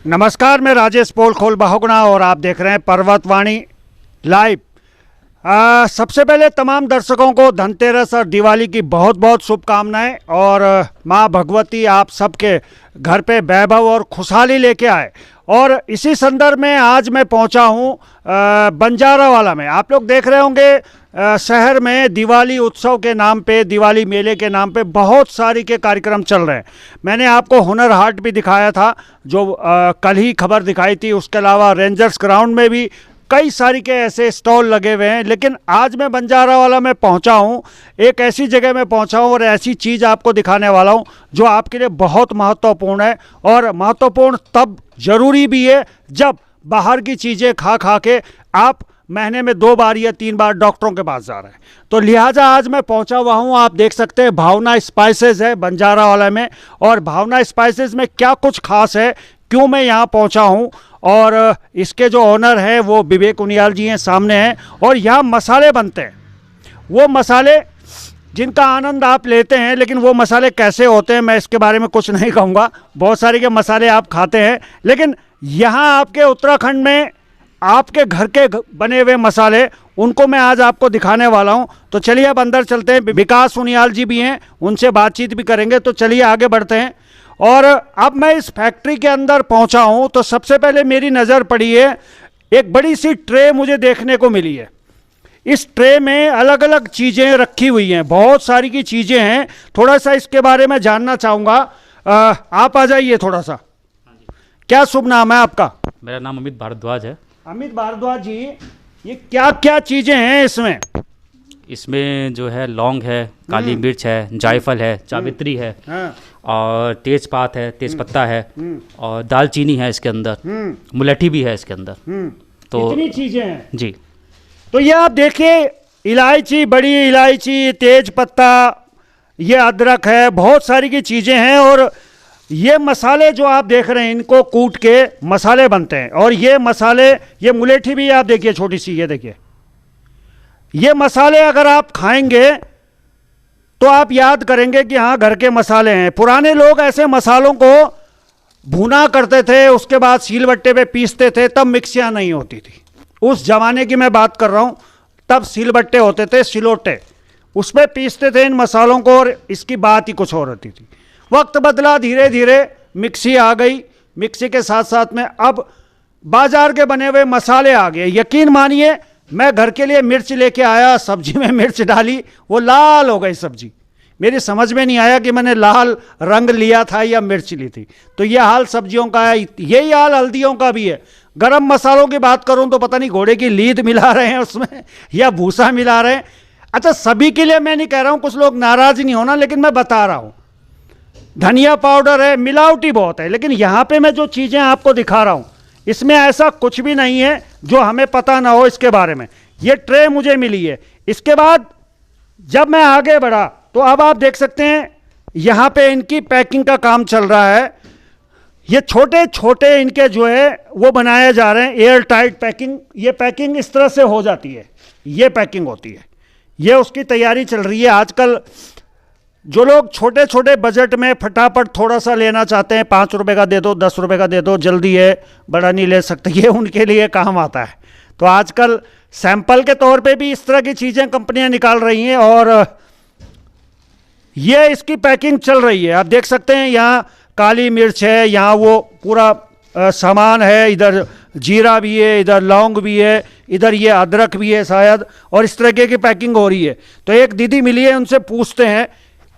नमस्कार, मैं राजेश पोलखोल बहुगुणा और आप देख रहे हैं पर्वतवाणी लाइव। सबसे पहले तमाम दर्शकों को धनतेरस और दिवाली की बहुत बहुत शुभकामनाएं और माँ भगवती आप सबके घर पे वैभव और खुशहाली लेके आए। और इसी संदर्भ में आज मैं पहुंचा हूं बंजारावाला में। आप लोग देख रहे होंगे शहर में दिवाली उत्सव के नाम पे, दिवाली मेले के नाम पे बहुत सारी के कार्यक्रम चल रहे हैं। मैंने आपको हुनर हाट भी दिखाया था जो कल ही खबर दिखाई थी। उसके अलावा रेंजर्स ग्राउंड में भी कई सारी के ऐसे स्टॉल लगे हुए हैं। लेकिन आज मैं बंजारावाला में पहुंचा हूं, एक ऐसी जगह में पहुंचा हूं और ऐसी चीज़ आपको दिखाने वाला हूं जो आपके लिए बहुत महत्वपूर्ण है। और महत्वपूर्ण तब ज़रूरी भी है जब बाहर की चीज़ें खा खा के आप महीने में 2 बार या 3 बार डॉक्टरों के पास जा रहे हैं। तो लिहाजा आज मैं पहुंचा हुआ हूं, आप देख सकते हैं भावना स्पाइसेस है बंजारावाला में। और भावना स्पाइसेस में क्या कुछ खास है, क्यों मैं यहाँ पहुंचा हूं, और इसके जो ओनर हैं वो विवेक उनियाल जी हैं, सामने हैं। और यहाँ मसाले बनते हैं, वो मसाले जिनका आनंद आप लेते हैं। लेकिन वो मसाले कैसे होते हैं मैं इसके बारे में कुछ नहीं कहूँगा। बहुत सारे के मसाले आप खाते हैं, लेकिन यहाँ आपके उत्तराखंड में आपके घर के बने हुए मसाले, उनको मैं आज आपको दिखाने वाला हूं। तो चलिए अब अंदर चलते हैं। विकास उनियाल जी भी हैं, उनसे बातचीत भी करेंगे। तो चलिए आगे बढ़ते हैं। और अब मैं इस फैक्ट्री के अंदर पहुंचा हूं तो सबसे पहले मेरी नज़र पड़ी है, एक बड़ी सी ट्रे मुझे देखने को मिली है। इस ट्रे में अलग अलग चीज़ें रखी हुई हैं, बहुत सारी की चीज़ें हैं। थोड़ा सा इसके बारे में जानना चाहूँगा। आप आ जाइए थोड़ा सा। क्या शुभ नाम है आपका? मेरा नाम अमित भारद्वाज है। अमित भारद्वाज जी, ये क्या क्या चीज़ें हैं इसमें? इसमें जो है लौंग है, काली मिर्च है, जायफल है, जावित्री है, और तेजपात है, तेजपत्ता है, और दालचीनी है इसके अंदर, मुलेठी भी है इसके अंदर। तो इतनी चीज़ें हैं जी। तो ये आप देखिए, इलायची, बड़ी इलायची, तेजपत्ता, ये अदरक है, बहुत सारी की चीज़ें हैं। और ये मसाले जो आप देख रहे हैं, इनको कूट के मसाले बनते हैं। और ये मसाले, ये मुलेठी भी आप देखिए छोटी सी, ये देखिए, ये मसाले अगर आप खाएंगे तो आप याद करेंगे कि हाँ घर के मसाले हैं। पुराने लोग ऐसे मसालों को भुना करते थे, उसके बाद सीलबट्टे पे पीसते थे, तब मिक्सियाँ नहीं होती थी। उस जमाने की मैं बात कर रहा हूँ, तब सीलबट्टे होते थे, सिलोटे, उसमें पीसते थे इन मसालों को, और इसकी बात ही कुछ और होती थी। वक्त बदला, धीरे धीरे मिक्सी आ गई, मिक्सी के साथ साथ में अब बाजार के बने हुए मसाले आ गए। यकीन मानिए, मैं घर के लिए मिर्च लेके आया, सब्जी में मिर्च डाली, वो लाल हो गई सब्जी। मेरी समझ में नहीं आया कि मैंने लाल रंग लिया था या मिर्च ली थी। तो ये हाल सब्जियों का है, यही हाल हल्दियों का भी है। गरम मसालों की बात करूं तो पता नहीं घोड़े की लीद मिला रहे हैं उसमें या भूसा मिला रहे हैं। अच्छा, सभी के लिए मैं नहीं कह रहा हूं, कुछ लोग नाराज नहीं होना, लेकिन मैं बता रहा हूं। धनिया पाउडर है, मिलावटी बहुत है। लेकिन यहाँ पे मैं जो चीज़ें आपको दिखा रहा हूँ, इसमें ऐसा कुछ भी नहीं है जो हमें पता ना हो इसके बारे में। ये ट्रे मुझे मिली है। इसके बाद जब मैं आगे बढ़ा तो अब आप देख सकते हैं यहाँ पे इनकी पैकिंग का काम चल रहा है। ये छोटे छोटे इनके जो है वो बनाए जा रहे हैं, एयर टाइट पैकिंग। ये पैकिंग इस तरह से हो जाती है, ये पैकिंग होती है, ये उसकी तैयारी चल रही है। आजकल जो लोग छोटे छोटे बजट में फटाफट थोड़ा सा लेना चाहते हैं, 5 रुपए का दे दो, 10 रुपए का दे दो, जल्दी है, बड़ा नहीं ले सकते, ये उनके लिए काम आता है। तो आजकल सैंपल के तौर पे भी इस तरह की चीज़ें कंपनियां निकाल रही हैं, और ये इसकी पैकिंग चल रही है। आप देख सकते हैं यहाँ काली मिर्च है, यहाँ वो पूरा सामान है, इधर जीरा भी है, इधर लौंग भी है, इधर ये अदरक भी है शायद, और इस तरह की पैकिंग हो रही है। तो एक दीदी मिली है, उनसे पूछते हैं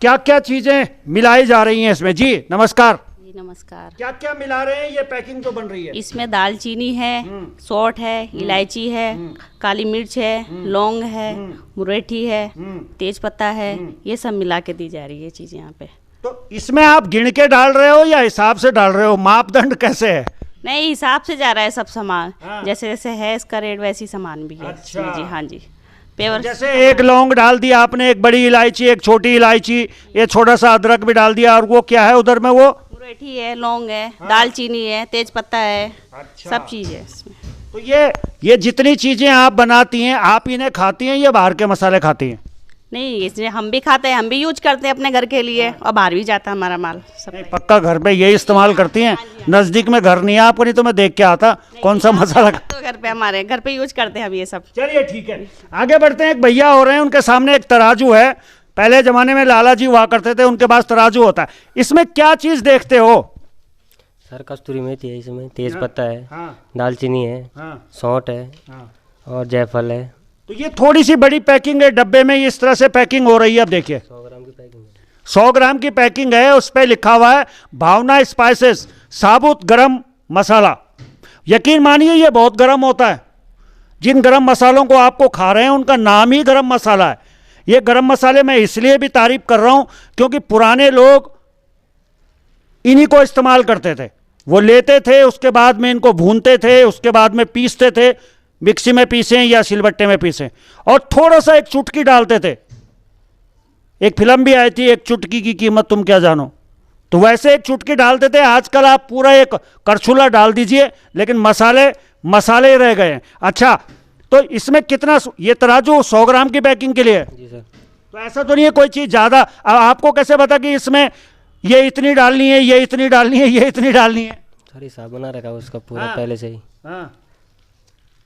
क्या क्या चीज़ें मिलाई जा रही हैं इसमें। जी नमस्कार। जी नमस्कार। क्या क्या मिला रहे हैं, ये पैकिंग जो बन रही है? इसमें दालचीनी है, सौंठ है, इलायची है, काली मिर्च है, लौंग है, मुलेठी है, तेज पत्ता है, ये सब मिला के दी जा रही है चीज़ यहाँ पे। तो इसमें आप गिन के डाल रहे हो या हिसाब से डाल रहे हो? मापदंड कैसे है? नहीं, हिसाब से जा रहा है सब सामान। हाँ। जैसे जैसे है इसका रेट, वैसी सामान भी है। अच्छा। जी हाँ जी। पेवर जैसे एक लौंग डाल दिया आपने, एक बड़ी इलायची, एक छोटी इलायची, ये छोटा सा अदरक भी डाल दिया, और वो क्या है उधर में? वो मुलेठी है, लौंग है, दालचीनी है, तेज पत्ता है। अच्छा। सब चीज़ है इसमें। तो ये जितनी चीज़ें आप बनाती हैं, आप इन्हें खाती हैं या बाहर के मसाले खाती हैं? नहीं, इसलिए हम भी खाते हैं, हम भी यूज करते हैं अपने घर के लिए, और बाहर भी जाता है हमारा माल सब। नहीं, पक्का घर पे यही इस्तेमाल करती हैं? नज़दीक में घर नहीं है आपको, नहीं तो मैं देख के आता कौन सा मसाला। तो घर पे, हमारे घर पे यूज करते हैं हम ये सब। चलिए ठीक है, आगे बढ़ते हैं। एक भैया हो रहे हैं, उनके सामने एक तराजू है। पहले ज़माने में लाला जी हुआ करते थे, उनके पास तराजू होता है। इसमें क्या चीज़ देखते हो? सर कस्तूरी मेथी है इसमें, तेज पत्ता है, हाँ दालचीनी है, हाँ सौंठ है हाँ। और जायफल है। तो ये थोड़ी सी बड़ी पैकिंग है, डब्बे में इस तरह से पैकिंग हो रही है। अब देखिए 100 ग्राम की पैकिंग है। 100 ग्राम की पैकिंग है, उस पर लिखा हुआ है भावना स्पाइसेस साबुत गरम मसाला। यकीन मानिए ये बहुत गरम होता है। जिन गरम मसालों को आपको खा रहे हैं उनका नाम ही गरम मसाला है। ये गरम मसाले मैं इसलिए भी तारीफ कर रहा हूं क्योंकि पुराने लोग इन्हीं को इस्तेमाल करते थे। वो लेते थे, उसके बाद में इनको भूनते थे, उसके बाद में पीसते थे, मिक्सी में पीसें या सिलबट्टे में पीसें, और थोड़ा सा एक चुटकी डालते थे। एक फिल्म भी आई थी, एक चुटकी की कीमत तुम क्या जानो, तो वैसे एक चुटकी डालते थे। आजकल आप पूरा एक करछुला डाल दीजिए, लेकिन मसाले मसाले ही रह गए हैं। अच्छा, तो इसमें कितना, ये तराजू 100 ग्राम की पैकिंग के लिए है? जी सर। तो ऐसा तो नहीं है कोई चीज़ ज़्यादा। अब आपको कैसे पता कि इसमें ये इतनी डालनी है, ये इतनी डालनी है, ये इतनी डालनी है? सर हिसाब बना रखा है उसका पूरा हाँ। पहले से ही। हाँ,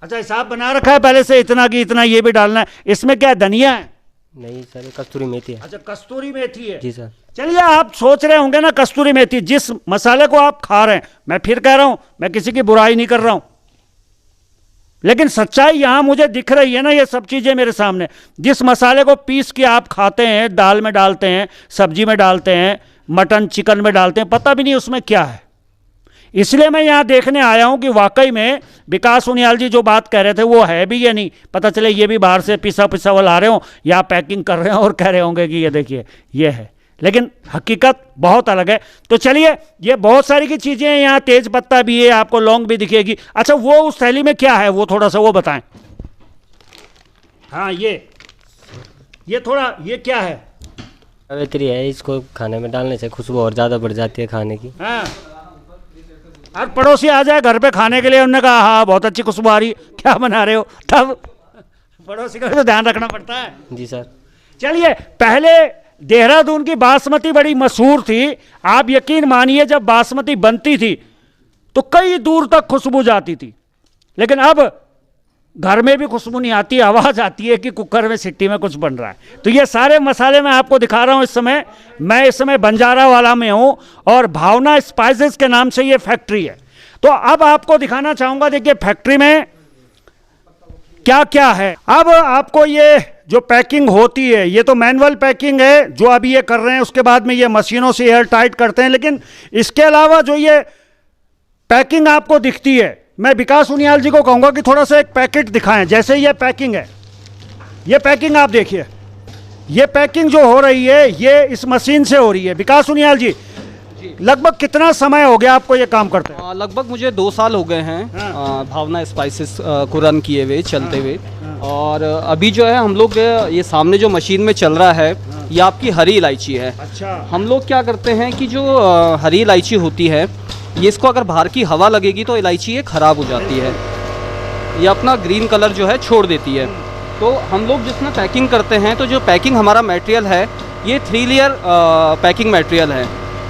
अच्छा, हिसाब बना रखा है पहले से, इतना की इतना ये भी डालना है। इसमें क्या धनिया है? नहीं सर, ये कस्तूरी मेथी है। अच्छा, कस्तूरी मेथी है। जी सर। चलिए, आप सोच रहे होंगे ना कस्तूरी मेथी, जिस मसाले को आप खा रहे हैं, मैं फिर कह रहा हूं, मैं किसी की बुराई नहीं कर रहा हूं, लेकिन सच्चाई यहां मुझे दिख रही है ना, ये सब चीजें मेरे सामने। जिस मसाले को पीस के आप खाते हैं, दाल में डालते हैं, सब्जी में डालते हैं, मटन चिकन में डालते हैं, पता भी नहीं उसमें क्या है। इसलिए मैं यहाँ देखने आया हूँ कि वाकई में विकास उनियाल जी जो बात कह रहे थे वो है भी या नहीं। पता चले ये भी बाहर से पिसा पिसा हुआ ला रहे हो या पैकिंग कर रहे हो और कह रहे होंगे कि ये देखिए ये है, लेकिन हकीकत बहुत अलग है। तो चलिए, ये बहुत सारी की चीज़ें हैं यहाँ, तेज पत्ता भी है, आपको लौंग भी दिखेगी। अच्छा, वो उस थैली में क्या है, वो थोड़ा सा वो बताएं। हाँ, ये थोड़ा, ये क्या है? जावित्री है, इसको खाने में डालने से खुशबू और ज़्यादा बढ़ जाती है खाने की। हाँ, और पड़ोसी आ जाए घर पे खाने के लिए, उन्होंने कहा हाँ बहुत अच्छी खुशबू आ रही, क्या बना रहे हो, तब पड़ोसी का तो ध्यान रखना पड़ता है। जी सर। चलिए, पहले देहरादून की बासमती बड़ी मशहूर थी। आप यकीन मानिए, जब बासमती बनती थी तो कई दूर तक खुशबू जाती थी, लेकिन अब घर में भी खुशबू नहीं आती, आवाज़ आती है कि कुकर में सिट्टी में कुछ बन रहा है। तो ये सारे मसाले मैं आपको दिखा रहा हूँ इस समय। मैं इस समय बंजारा वाला में हूँ और भावना स्पाइसेस के नाम से ये फैक्ट्री है। तो अब आपको दिखाना चाहूँगा, देखिए फैक्ट्री में क्या क्या है। अब आपको ये जो पैकिंग होती है, ये तो मैनुअल पैकिंग है जो अभी ये कर रहे हैं, उसके बाद में ये मशीनों से एयर टाइट करते हैं। लेकिन इसके अलावा जो ये पैकिंग आपको दिखती है, मैं विकास उनियाल जी को कहूँगा कि थोड़ा सा एक पैकेट दिखाएं। जैसे ये पैकिंग है, ये पैकिंग आप देखिए, ये पैकिंग जो हो रही है ये इस मशीन से हो रही है। विकास उनियाल जी, लगभग कितना समय हो गया आपको ये काम करते हैं? लगभग मुझे 2 साल हो गए हैं भावना स्पाइसेस को रन किए हुए, चलते हुए। और अभी जो है हम लोग, ये सामने जो मशीन में चल रहा है ये आपकी हरी इलायची है। अच्छा। हम लोग क्या करते हैं कि जो हरी इलायची होती है, ये इसको अगर बाहर की हवा लगेगी तो इलायची ये ख़राब हो जाती है, ये अपना ग्रीन कलर जो है छोड़ देती है। तो हम लोग जिसमें पैकिंग करते हैं, तो जो पैकिंग हमारा मटेरियल है ये 3 लेयर पैकिंग मटेरियल है।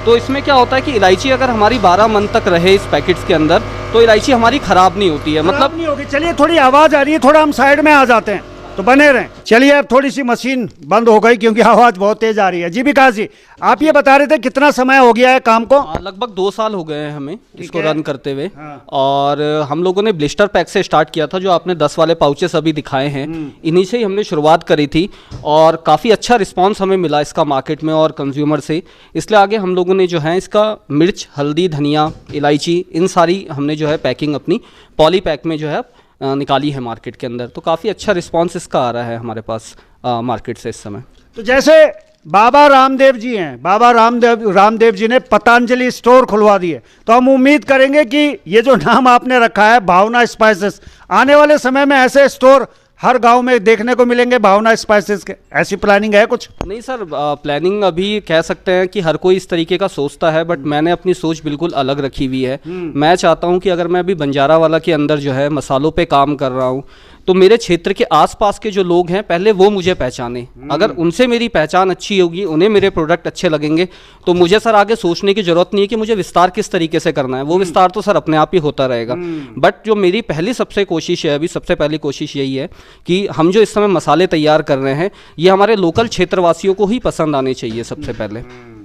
तो इसमें क्या होता है कि इलायची अगर हमारी 12 मन तक रहे इस पैकेट्स के अंदर, तो इलायची हमारी ख़राब नहीं होती है। मतलब नहीं होगी। चलिए, थोड़ी आवाज़ आ रही है, थोड़ा हम साइड में आ जाते हैं, तो बने रहें। चलिए, अब थोड़ी सी मशीन बंद हो गई क्योंकि आवाज़ बहुत तेज आ रही है। जी विकास जी, आप ये बता रहे थे कितना समय हो गया है काम को? लगभग 2 साल हो गए हैं हमें इसको है। रन करते हुए। हाँ। और हम लोगों ने ब्लिस्टर पैक से स्टार्ट किया था, जो आपने 10 वाले पाउचेस अभी दिखाए हैं, इन्हीं से ही हमने शुरुआत करी थी। और काफ़ी अच्छा रिस्पांस हमें मिला इसका मार्केट में और कंज्यूमर से। इसलिए आगे हम लोगों ने जो है इसका मिर्च, हल्दी, धनिया, इलायची, इन सारी हमने जो है पैकिंग अपनी पॉली पैक में जो है निकाली है मार्केट के अंदर। तो काफ़ी अच्छा रिस्पांस इसका आ रहा है हमारे पास मार्केट से इस समय। तो जैसे बाबा रामदेव जी हैं, बाबा रामदेव जी ने पतंजलि स्टोर खुलवा दिए, तो हम उम्मीद करेंगे कि ये जो नाम आपने रखा है भावना स्पाइसेस, आने वाले समय में ऐसे स्टोर हर गांव में देखने को मिलेंगे भावना स्पाइसेस के। ऐसी प्लानिंग है कुछ? नहीं सर, प्लानिंग अभी कह सकते हैं कि हर कोई इस तरीके का सोचता है, बट मैंने अपनी सोच बिल्कुल अलग रखी हुई है। मैं चाहता हूं कि अगर मैं अभी बंजारा वाला के अंदर जो है मसालों पे काम कर रहा हूं, तो मेरे क्षेत्र के आसपास के जो लोग हैं पहले वो मुझे पहचाने। अगर उनसे मेरी पहचान अच्छी होगी, उन्हें मेरे प्रोडक्ट अच्छे लगेंगे, तो मुझे सर आगे सोचने की ज़रूरत नहीं है कि मुझे विस्तार किस तरीके से करना है। वो विस्तार तो सर अपने आप ही होता रहेगा। बट जो मेरी पहली सबसे कोशिश है, अभी सबसे पहली कोशिश यही है कि हम जो इस समय मसाले तैयार कर रहे हैं ये हमारे लोकल क्षेत्रवासियों को ही पसंद आने चाहिए सबसे पहले।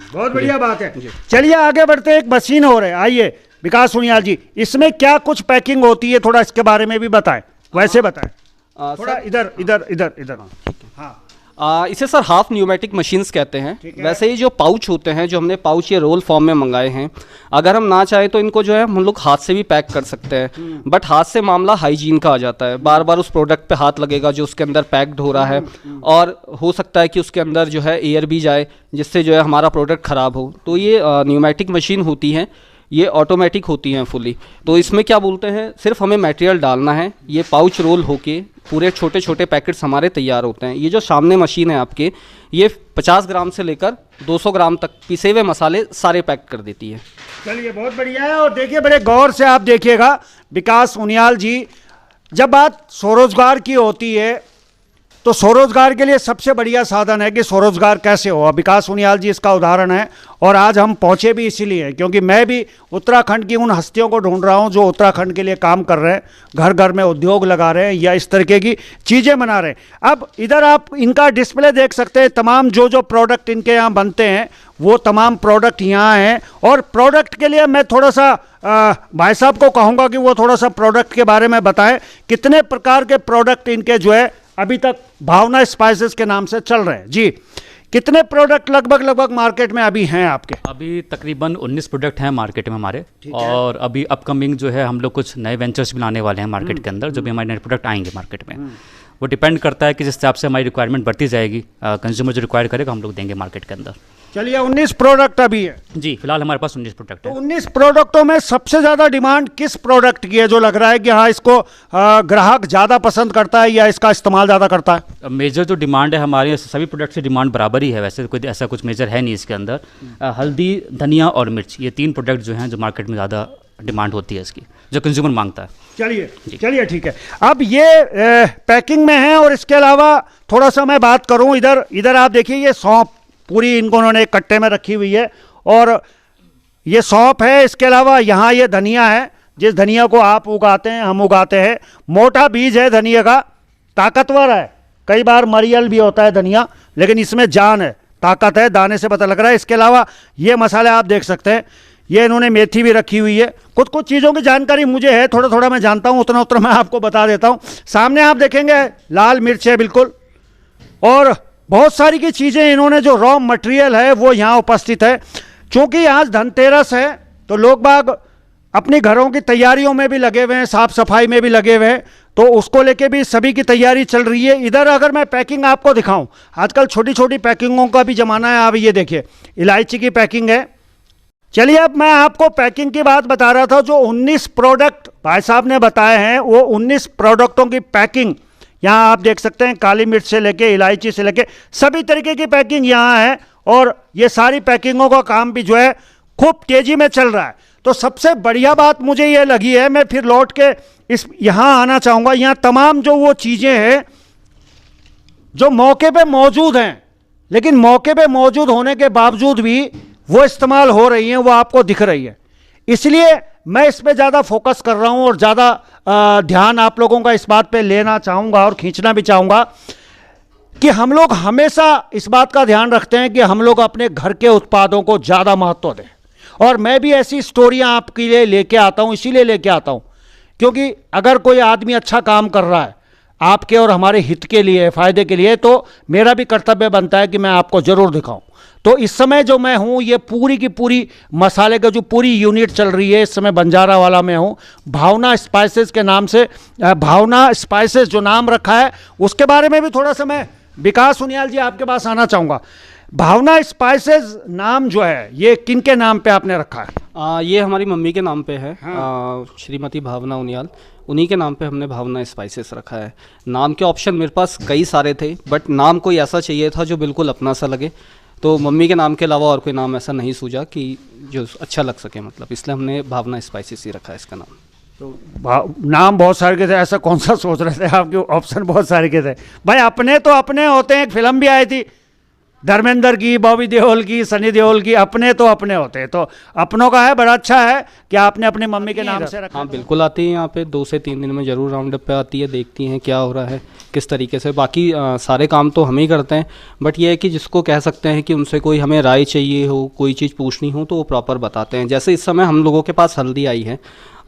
बहुत बढ़िया बात है। चलिए आगे बढ़ते हैं, एक मशीन हो रहा है, आइए विकास सुनियाल जी, इसमें क्या कुछ पैकिंग होती है, थोड़ा इसके बारे में भी बताएं, वैसे बताएं थोड़ा। इधर इधर इधर इधर, हाँ। इसे सर हाफ न्यूमेटिक मशीन्स कहते हैं। वैसे ही जो पाउच होते हैं, जो हमने पाउच ये रोल फॉर्म में मंगाए हैं, अगर हम ना चाहे तो इनको जो है हम लोग हाथ से भी पैक कर सकते हैं। बट हाथ से मामला हाइजीन का आ जाता है, बार बार उस प्रोडक्ट पे हाथ लगेगा जो उसके अंदर पैक्ड हो रहा है, और हो सकता है कि उसके अंदर जो है एयर भी जाए जिससे जो है हमारा प्रोडक्ट ख़राब हो। तो ये न्यूमेटिक मशीन होती हैं, ये ऑटोमेटिक होती हैं फुली। तो इसमें क्या बोलते हैं, सिर्फ हमें मटेरियल डालना है, ये पाउच रोल होके पूरे छोटे छोटे पैकेट्स हमारे तैयार होते हैं। ये जो सामने मशीन है आपके, ये 50 ग्राम से लेकर 200 ग्राम तक पिसे हुए मसाले सारे पैक कर देती है। चलिए बहुत बढ़िया है। और देखिए बड़े गौर से आप देखिएगा विकास उनियाल जी, जब बात स्वरोजगार की होती है तो स्वरोजगार के लिए सबसे बढ़िया साधन है कि स्वरोजगार कैसे हो। विकास उनियाल जी इसका उदाहरण है, और आज हम पहुंचे भी इसीलिए क्योंकि मैं भी उत्तराखंड की उन हस्तियों को ढूंढ रहा हूं जो उत्तराखंड के लिए काम कर रहे हैं, घर घर में उद्योग लगा रहे हैं या इस तरीके की चीज़ें बना रहे हैं। अब इधर आप इनका डिस्प्ले देख सकते हैं, तमाम जो जो प्रोडक्ट इनके यहाँ बनते हैं वो तमाम प्रोडक्ट यहाँ हैं। और प्रोडक्ट के लिए मैं थोड़ा सा भाई साहब को कहूँगा कि वो थोड़ा सा प्रोडक्ट के बारे में बताएं, कितने प्रकार के प्रोडक्ट इनके जो है अभी तक भावना स्पाइसेस के नाम से चल रहे हैं। जी, कितने प्रोडक्ट लगभग मार्केट में अभी हैं आपके? अभी तकरीबन 19 प्रोडक्ट हैं मार्केट में हमारे, और अभी अपकमिंग जो है हम लोग कुछ नए वेंचर्स भी लाने वाले हैं मार्केट के अंदर, जो भी हमारे नए प्रोडक्ट आएंगे मार्केट में। वो डिपेंड करता है कि जिस हिसाब से हमारी रिक्वायरमेंट बढ़ती जाएगी, कंज्यूमर जो रिक्वायर करेगा हम लोग देंगे मार्केट के अंदर। चलिए 19 प्रोडक्ट अभी है जी, फिलहाल हमारे पास 19 प्रोडक्ट तो है। 19 प्रोडक्टों में सबसे ज़्यादा डिमांड किस प्रोडक्ट की है, जो लग रहा है कि हाँ इसको ग्राहक ज़्यादा पसंद करता है या इसका इस्तेमाल ज़्यादा करता है? मेजर जो डिमांड है हमारे सभी प्रोडक्ट से डिमांड बराबर ही है, वैसे कोई ऐसा कुछ मेजर है नहीं इसके अंदर। हल्दी, धनिया और मिर्च, ये 3 प्रोडक्ट जो हैं जो मार्केट में ज़्यादा डिमांड होती है इसकी, जो कंज्यूमर मांगता है। चलिए ठीक है। अब ये पैकिंग में है, और इसके अलावा थोड़ा सा मैं बात करूं, इधर आप देखिए ये सौंफ पूरी इनको उन्होंने एक कट्टे में रखी हुई है, और ये सौंफ है। इसके अलावा यहाँ ये धनिया है, जिस धनिया को आप उगाते हैं हम उगाते हैं। मोटा बीज है धनिया का, ताकतवर है, कई बार मरियल भी होता है धनिया, लेकिन इसमें जान है, ताकत है, दाने से पता लग रहा है। इसके अलावा ये मसाले आप देख सकते हैं, ये इन्होंने मेथी भी रखी हुई है। कुछ चीज़ों की जानकारी मुझे है, थोड़ा मैं जानता हूँ, उतना मैं आपको बता देता हूँ। सामने आप देखेंगे लाल मिर्च है बिल्कुल, और बहुत सारी की चीज़ें इन्होंने जो रॉ मटेरियल है वो यहाँ उपस्थित है। चूँकि आज धनतेरस है तो लोग बाग अपनी घरों की तैयारियों में भी लगे हुए हैं, साफ़ सफाई में भी लगे हुए हैं, तो उसको लेके भी सभी की तैयारी चल रही है। इधर अगर मैं पैकिंग आपको दिखाऊं, आजकल छोटी छोटी पैकिंगों का भी ज़माना है। अब ये देखिए इलायची की पैकिंग है। चलिए अब मैं आपको पैकिंग की बात बता रहा था। जो 19 प्रोडक्ट भाई साहब ने बताए हैं वो 19 प्रोडक्टों की पैकिंग यहाँ आप देख सकते हैं, काली मिर्च से लेके इलायची से लेके सभी तरीके की पैकिंग यहाँ है, और ये सारी पैकिंगों का काम भी जो है खूब तेजी में चल रहा है। तो सबसे बढ़िया बात मुझे ये लगी है, मैं फिर लौट के इस यहाँ आना चाहूँगा। यहाँ तमाम जो वो चीज़ें हैं जो मौके पे मौजूद हैं, लेकिन मौके पे मौजूद होने के बावजूद भी वो इस्तेमाल हो रही हैं, वो आपको दिख रही है। इसलिए मैं इस पे ज़्यादा फोकस कर रहा हूँ और ज़्यादा ध्यान आप लोगों का इस बात पे लेना चाहूँगा और खींचना भी चाहूँगा कि हम लोग हमेशा इस बात का ध्यान रखते हैं कि हम लोग अपने घर के उत्पादों को ज़्यादा महत्व दें। और मैं भी ऐसी स्टोरियाँ आपके लिए लेके आता हूँ, इसीलिए लेके आता हूँ क्योंकि अगर कोई आदमी अच्छा काम कर रहा है आपके और हमारे हित के लिए, फ़ायदे के लिए, तो मेरा भी कर्तव्य बनता है कि मैं आपको ज़रूर दिखाऊं। तो इस समय जो मैं हूं, ये पूरी की पूरी मसाले का जो पूरी यूनिट चल रही है, इस समय बंजारा वाला में हूं, भावना स्पाइसेस के नाम से। भावना स्पाइसेस जो नाम रखा है उसके बारे में भी थोड़ा सा मैं विकास उनियाल जी आपके पास आना चाहूँगा। भावना स्पाइसेस नाम जो है ये किन के नाम पे आपने रखा है? ये हमारी मम्मी के नाम पे है। श्रीमती भावना उनियाल, उन्हीं के नाम पे हमने भावना स्पाइसेस रखा है। नाम के ऑप्शन मेरे पास कई सारे थे, बट नाम कोई ऐसा चाहिए था जो बिल्कुल अपना सा लगे। तो मम्मी के नाम के अलावा और कोई नाम ऐसा नहीं सूझा कि जो अच्छा लग सके, मतलब इसलिए हमने भावना स्पाइसेस ही रखा है इसका नाम। नाम बहुत सारे के थे, ऐसा कौन सा सोच रहे थे आपके? ऑप्शन बहुत सारे के थे भाई। अपने तो अपने होते हैं, एक फिल्म भी आई थी धर्मेंद्र की, बॉबी देओल की, सनी देओल की, अपने तो अपने होते हैं। तो अपनों का है, बड़ा अच्छा है कि आपने अपनी मम्मी के नाम से रखा। हाँ बिल्कुल आती है यहाँ पे, 2 से 3 दिन में ज़रूर राउंड अप पे आती है, देखती हैं क्या हो रहा है किस तरीके से। बाकी सारे काम तो हम ही करते हैं, बट ये है कि जिसको कह सकते हैं कि उनसे कोई हमें राय चाहिए हो, कोई चीज़ पूछनी हो, तो वो प्रॉपर बताते हैं। जैसे इस समय हम लोगों के पास हल्दी आई है,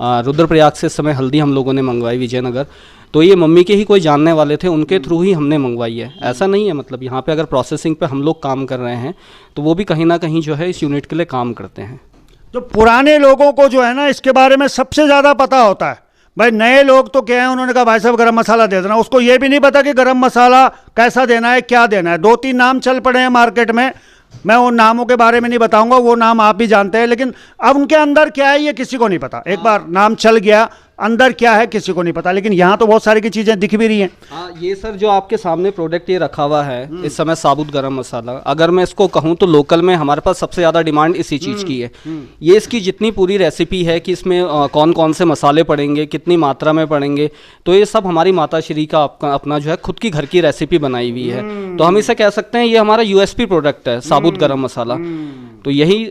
रुद्रप्रयाग से इस समय हल्दी हम लोगों ने मंगवाई विजयनगर, तो ये मम्मी के ही कोई जानने वाले थे, उनके थ्रू ही हमने मंगवाई है। ऐसा नहीं है, मतलब यहाँ पे अगर प्रोसेसिंग पे हम लोग काम कर रहे हैं तो वो भी कहीं ना कहीं जो है इस यूनिट के लिए काम करते हैं। तो पुराने लोगों को जो है ना इसके बारे में सबसे ज़्यादा पता होता है भाई। नए लोग तो क्या है, उन्होंने कहा भाई साहब गरम मसाला दे देना, उसको ये भी नहीं पता कि गरम मसाला कैसा देना है, क्या देना है। 2-3 नाम चल पड़े हैं मार्केट में, मैं उन नामों के बारे में नहीं बताऊंगा, वो नाम आप भी जानते हैं, लेकिन अब उनके अंदर क्या है ये किसी को नहीं पता। एक बार नाम चल गया, अंदर क्या है किसी को नहीं पता। लेकिन यहाँ तो बहुत सारी की चीज़ें दिख भी रही हैं। हाँ, ये सर जो आपके सामने प्रोडक्ट ये रखा हुआ है इस समय साबुत गरम मसाला, अगर मैं इसको कहूँ तो लोकल में हमारे पास सबसे ज़्यादा डिमांड इसी चीज़ की है। ये इसकी जितनी पूरी रेसिपी है कि इसमें कौन कौन से मसाले पड़ेंगे, कितनी मात्रा में पड़ेंगे, तो ये सब हमारी माता श्री का अपना जो है खुद की घर की रेसिपी बनाई हुई है। तो हम इसे कह सकते हैं ये हमारा यूएसपी प्रोडक्ट है, साबुत गरम मसाला। तो यही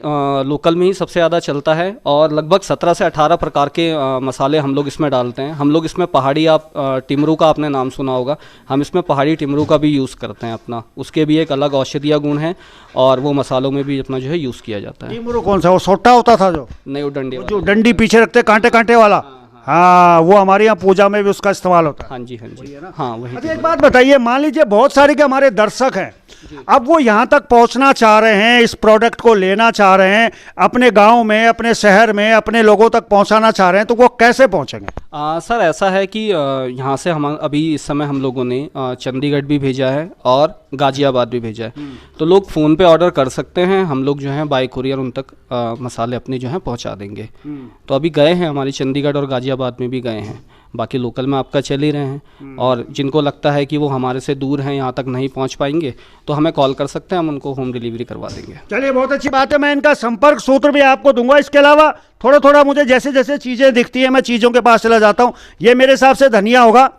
लोकल में ही सबसे ज़्यादा चलता है, और लगभग 17 से 18 प्रकार के मसाले हम लोग इसमें डालते हैं। हम लोग इसमें पहाड़ी, आप टिमरू का आपने नाम सुना होगा, हम इसमें पहाड़ी टिमरू का भी यूज़ करते हैं अपना, उसके भी एक अलग औषधीय गुण है, और वो मसालों में भी अपना जो है यूज़ किया जाता है। टिमरू कौन सा? वो सोटा होता था जो? नहीं, वो डंडे जो डंडी पीछे रखते कांटे कांटे वाला। हाँ, वो हमारे यहाँ पूजा में भी उसका इस्तेमाल होता है। हाँ जी, हाँ जी, हाँ वही। अच्छा एक बात बताइए, मान लीजिए बहुत सारे के हमारे दर्शक हैं, अब वो यहाँ तक पहुँचना चाह रहे हैं, इस प्रोडक्ट को लेना चाह रहे हैं, अपने गांव में, अपने शहर में, अपने लोगों तक पहुँचाना चाह रहे हैं, तो वो कैसे पहुँचेंगे? सर ऐसा है कि यहाँ से हम अभी इस समय हम लोगों ने चंडीगढ़ भी भेजा है और गाजियाबाद भी भेजा है। तो लोग फ़ोन पे ऑर्डर कर सकते हैं, हम लोग जो है बाय कुरियर उन तक मसाले अपने जो हैं पहुँचा देंगे। तो अभी गए हैं, हमारी चंडीगढ़ और गाजियाबाद में भी गए हैं, बाकी लोकल में आपका चल ही रहे हैं। और जिनको लगता है कि वो हमारे से दूर हैं, यहाँ तक नहीं पहुँच पाएंगे, तो हमें कॉल कर सकते हैं, हम उनको होम डिलीवरी करवा देंगे। चलिए बहुत अच्छी बात है, मैं इनका संपर्क सूत्र भी आपको दूंगा। इसके अलावा थोड़ा थोड़ा मुझे जैसे जैसे चीज़ें दिखती है मैं चीज़ों के पास चला जाता हूँ। ये मेरे हिसाब से धनिया होगा,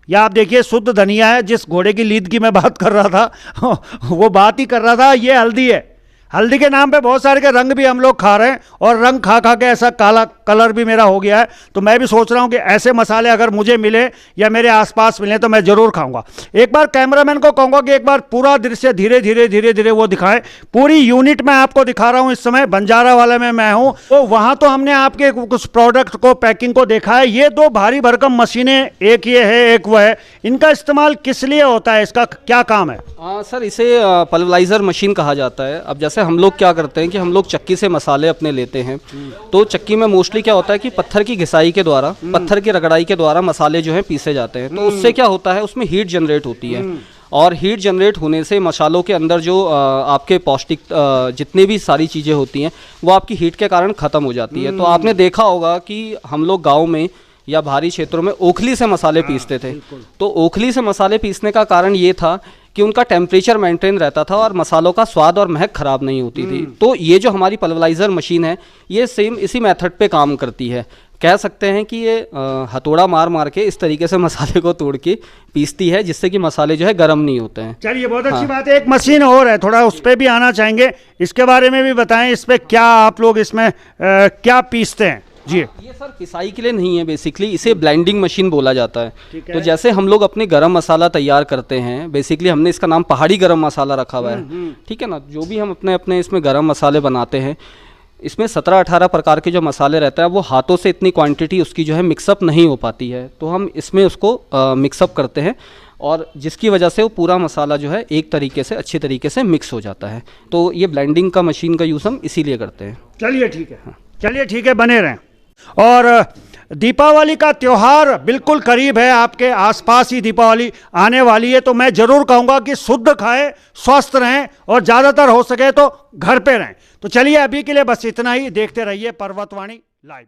या आप देखिए शुद्ध धनिया है। जिस घोड़े की लीद की मैं बात कर रहा था वो बात ही कर रहा था। ये हल्दी है, हल्दी के नाम पे बहुत सारे के रंग भी हम लोग खा रहे हैं, और रंग खा खा के ऐसा काला कलर भी मेरा हो गया है। तो मैं भी सोच रहा हूँ कि ऐसे मसाले अगर मुझे मिले या मेरे आसपास मिले तो मैं ज़रूर खाऊंगा। एक बार कैमरामैन को कहूँगा कि एक बार पूरा दृश्य धीरे धीरे धीरे धीरे वो दिखाएं। पूरी यूनिट मैं आपको दिखा रहा हूँ इस समय, बंजारा वाले में मैं हूँ। तो वहाँ तो हमने आपके कुछ प्रोडक्ट को, पैकिंग को देखा है। ये 2 भारी भरकम मशीनें, एक ये है एक वो है, इनका इस्तेमाल किस लिए होता है, इसका क्या काम है? सर इसे पल्वराइज़र मशीन कहा जाता है। अब जैसे हम लोग क्या करते हैं कि हम लोग चक्की से मसाले अपने लेते हैं, तो चक्की में मोस्टली क्या होता है कि पत्थर की घिसाई के द्वारा, पत्थर की रगड़ाई के द्वारा मसाले जो है पीसे जाते हैं। तो उससे क्या होता है, उसमें हीट जनरेट होती है, और हीट जनरेट होने से मसालों के अंदर जो आपके पौष्टिक जितनी भी सारी चीज़ें होती हैं वो आपकी हीट के कारण ख़त्म हो जाती है। तो आपने देखा होगा कि हम लोग गाँव में या भारी क्षेत्रों में ओखली से मसाले पीसते थे। तो ओखली से मसाले पीसने का कारण ये था कि उनका टेम्परेचर मेंटेन रहता था और मसालों का स्वाद और महक खराब नहीं होती थी। तो ये जो हमारी पल्वराइज़र मशीन है, ये सेम इसी मेथड पे काम करती है। कह सकते हैं कि ये हथौड़ा मार मार के इस तरीके से मसाले को तोड़ के पीसती है, जिससे कि मसाले जो है गर्म नहीं होते हैं। चलिए बहुत अच्छी बात है। एक मशीन और है, थोड़ा उस पर भी आना चाहेंगे, इसके बारे में भी बताएं। इस पर क्या आप लोग इसमें क्या पीसते हैं? जी, ये सर पिसाई के लिए नहीं है, बेसिकली इसे ब्लेंडिंग मशीन बोला जाता है। तो जैसे हम लोग अपने गरम मसाला तैयार करते हैं, बेसिकली हमने इसका नाम पहाड़ी गरम मसाला रखा हुआ है, ठीक है ना। जो भी हम अपने अपने इसमें गरम मसाले बनाते हैं, इसमें 17-18 प्रकार के जो मसाले रहते हैं, वो हाथों से इतनी क्वांटिटी उसकी जो है मिक्सअप नहीं हो पाती है। तो हम इसमें उसको मिक्सअप करते हैं, और जिसकी वजह से वो पूरा मसाला जो है एक तरीके से अच्छी तरीके से मिक्स हो जाता है। तो ये ब्लेंडिंग का मशीन का यूज़ हम इसीलिए करते हैं। चलिए ठीक है, चलिए ठीक है, बने रहें। और दीपावली का त्यौहार बिल्कुल करीब है, आपके आसपास ही दीपावली आने वाली है। तो मैं ज़रूर कहूँगा कि शुद्ध खाएं, स्वस्थ रहें, और ज़्यादातर हो सके तो घर पे रहें। तो चलिए अभी के लिए बस इतना ही। देखते रहिए पर्वतवाणी लाइव।